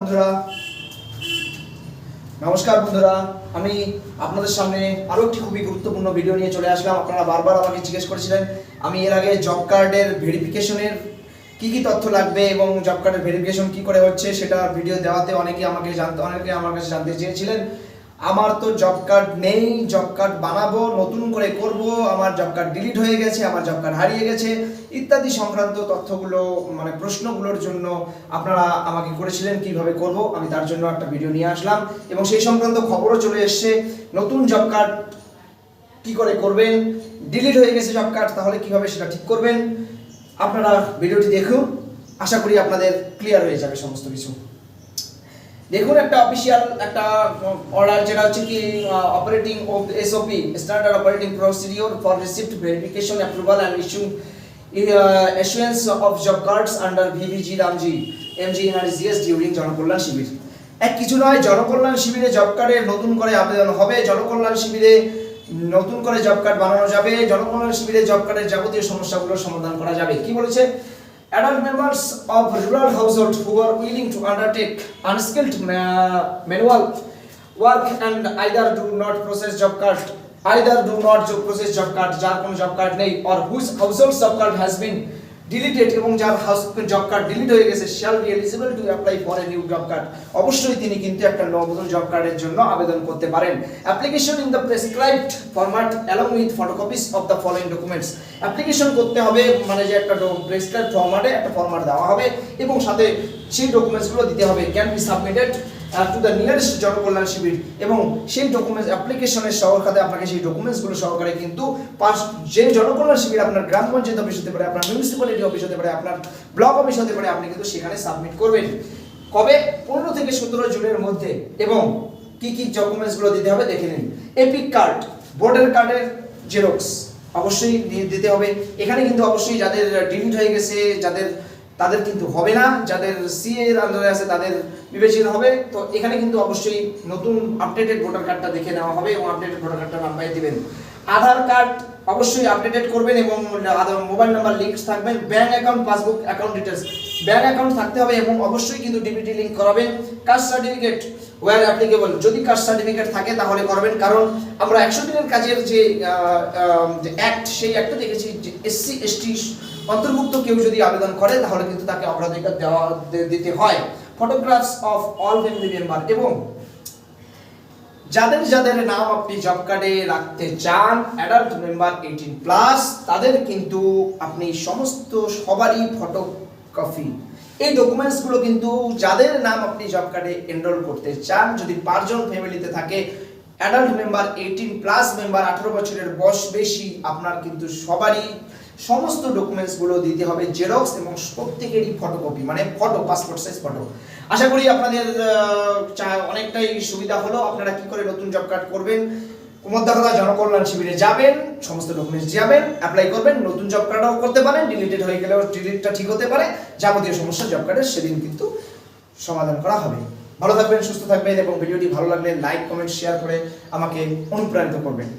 বন্ধুরা নমস্কার বন্ধুরা, আমি আপনাদের সামনে আরো একটি খুবই গুরুত্বপূর্ণ ভিডিও নিয়ে চলে আসলাম। আপনারা বারবার আমাকে জিজ্ঞেস করেছিলেন আমি এর আগে জব কার্ডের ভেরিফিকেশনের কি কি তথ্য লাগবে এবং জব কার্ডের ভেরিফিকেশন কি করে হচ্ছে সেটা ভিডিও দেওয়াতে অনেকে আমার কাছে জানতে চেয়েছিলেন। আমার তো জব কার্ড নেই, জব কার্ড বানাবো, নতুন করে করব, আমার জব কার্ড ডিলিট হয়ে গেছে, আমার জব কার্ড হারিয়ে গেছে ইত্যাদি সংক্রান্ত তথ্যগুলো প্রশ্নগুলোর জন্য আপনারা আমাকে করেছিলেন কিভাবে করব। আমি তার জন্য একটা ভিডিও নিয়ে আসলাম এবং সেই সংক্রান্ত খবরও চলে এসেছে। নতুন জব কার্ড কি করে করবেন, ডিলিট হয়ে গেছে জব কার্ড, তাহলে কিভাবে সেটা ঠিক করবেন। আপনারা ভিডিওটি দেখুন, আশা করি আপনাদের ক্লিয়ার হয়ে যাবে সমস্ত কিছু। দেখুন, একটা অফিসিয়াল একটা অর্ডার যেটা হচ্ছে কি operating SOP standard operating procedure for receipt verification approval and issuance of job cards under VVG Ramji MG NRCS during Jankalyan Shibir. এক কিছু নয়, জনকল্যাণ শিবিরে জব কার্ডের নতুন করে আবেদন হবে, জনকল্যাণ শিবিরে নতুন করে জব কার্ড বানানো যাবে, জনকল্যাণ শিবিরে জব কার্ডের যাবতীয় সমস্যাগুলোর সমাধান করা যাবে। কি বলেছে? Adult members of rural households who are willing to undertake unskilled manual work and either do not process job card, job card, যার কোনো জব কার্ড নেই, or whose household job card has been deleted এবং যার job card delete হয়ে গেছে, shall be eligible to apply for a new job card। অবশ্যই তিনি কিন্তু একটা নতুন জব কার্ডের জন্য আবেদন করতে পারেন। Application in the prescribed format along with photocopies of the following documents। Application করতে হবে যে একটা প্রেসক্রাইবড ফরম্যাটে একটা ফরম্যাট দেওয়া হবে এবং সাথে সেই ডকুমেন্টসগুলো দিতে হবে। Can be submitted to the nearest Jankalyan Shibir এবং সেই ডকুমেন্টস অ্যাপ্লিকেশনের সহকারে আপনাকে সেই ডকুমেন্টসগুলো সহকারে কিন্তু যে জনকল্যাণ শিবির আপনার গ্রাম পঞ্চায়েত অফিস হতে পারে, আপনার মিউনিসিপ্যালিটি অফিস হতে পারে, আপনার ব্লক অফিস হতে পারে, আপনি কিন্তু সেখানে সাবমিট করবেন। কবে? 15 থেকে 17 জুনের মধ্যে। এবং কি কি ডকুমেন্টসগুলো দিতে হবে দেখে নিন। এপিক কার্ড, ভোটার কার্ডের জেরক্স অবশ্যই দিতে হবে। এখানে কিন্তু অবশ্যই যাদের ডিলিট হয়ে গেছে তাদের কিন্তু হবে না, যাদের সিএ এর আন্ডারে আছে তাদের বিবেচিত হবে। তো এখানে কিন্তু অবশ্যই নতুন আপডেটেড ভোটার কার্ডটা দেখে নেওয়া হবে এবং আপডেটেড ভোটার কার্ডটা নাম্বার দিবেন। আধার কার্ড অবশ্যই আপডেটেড করবেন এবং মোবাইল নাম্বার লিংক থাকবেন। Bank account, passbook, account details, bank account থাকতে হবে এবং অবশ্যই কিন্তু ডিবিটি লিংক করাবেন। কাস্ট সার্টিফিকেট ওয়্যার অ্যাপ্লিকেবল, যদি কাস্ট সার্টিফিকেট থাকে তাহলে করবেন, কারণ আমরা 100 দিনের কাজের যে অ্যাক্ট, সেই অ্যাক্টে দেখেছি যে এসসি এসটি অন্তর্ভুক্ত কেউ যদি আবেদন করে তাহলে কিন্তু তাকে অগ্রাধিকার দিতে হয়। Photographs of all family member এবং যাদের নাম আপনি জব কার্ডে রাখতে চান অ্যাডাল্ট মেম্বার 18+ তাদের কিন্তু আপনি সবারই ফটোকপি, এই ডকুমেন্টসগুলো কিন্তু যাদের নাম আপনি জব কার্ডে এনরোল করতে চান, যদি 5 জন ফ্যামিলিতে থাকে অ্যাডাল্ট মেম্বার 18+ মেম্বার 18 বছরের বয়স বেশি, আপনার কিন্তু সবারই সমস্ত ডকুমেন্টসগুলো দিতে হবে জেরক্স এবং প্রত্যেকেরই photocopy, photo, passport size photo. আশা করি আপনাদের অনেকটাই সুবিধা হলো। আপনারা কি করে নতুন জব কার্ড করবেন, কুমোরদাখলা জনকল্যাণ শিবিরে যাবেন, সমস্ত ডকুমেন্টস যাবেন, অ্যাপ্লাই করবেন, নতুন জব কার্ডও করতে পারেন, ডিলিটেড হয়ে গেলেও ডিলিটটা ঠিক হতে পারে, যাবতীয় সমস্যা জব কার্ডের সেদিন কিন্তু সমাধান করা হবে। ভালো থাকবেন, সুস্থ থাকবেন এবং ভিডিওটি ভালো লাগলে লাইক, কমেন্ট, শেয়ার করে আমাকে অনুপ্রাণিত করবেন।